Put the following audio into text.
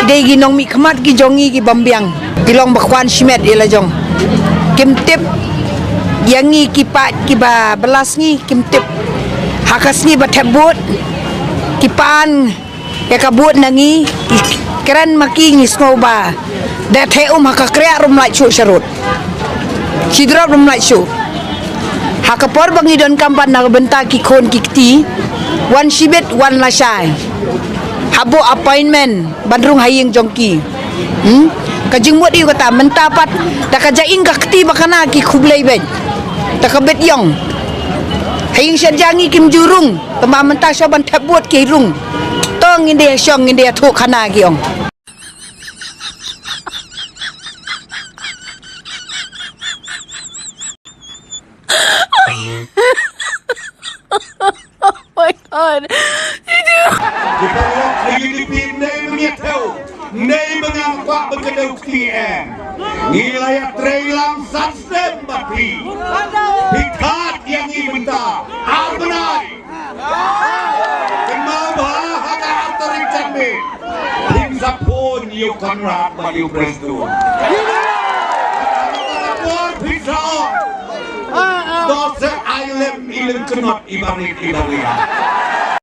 day ginong mi khamat ki jongi ki bambiang kilong bakwan shimet ila jong kim tip yangi ki pat ki ba belas ni kim tip hakas ni bathabut ki pan ya kabut nangi keren maki ngisno ba da the hakakrea rum lai chu sharut sidra rum lai chu hakapor bangi don kampan na benta ki khon ki kti wan shibet wan lasai habo appointment bandrung haying jongki kajing mut iu kata mentapat da kajaing kakti bakana ki khublei ben da kabet yong haying syajangi kim jurung tama menta soban thabut ki rung tong inde syong inde thu khana ki ong my god. Kita lihat lagi di pinai menyetel, nei mengangkat berkedau KTM. Wilayah Trailang Sansem Bapi. Pikat yang ibenta, Arbenai. Kenal bahasa antarik jambi. Tim Sapon yuk konrad bagi presiden. Telepon pisau. Dosa ilem kenot ibarik.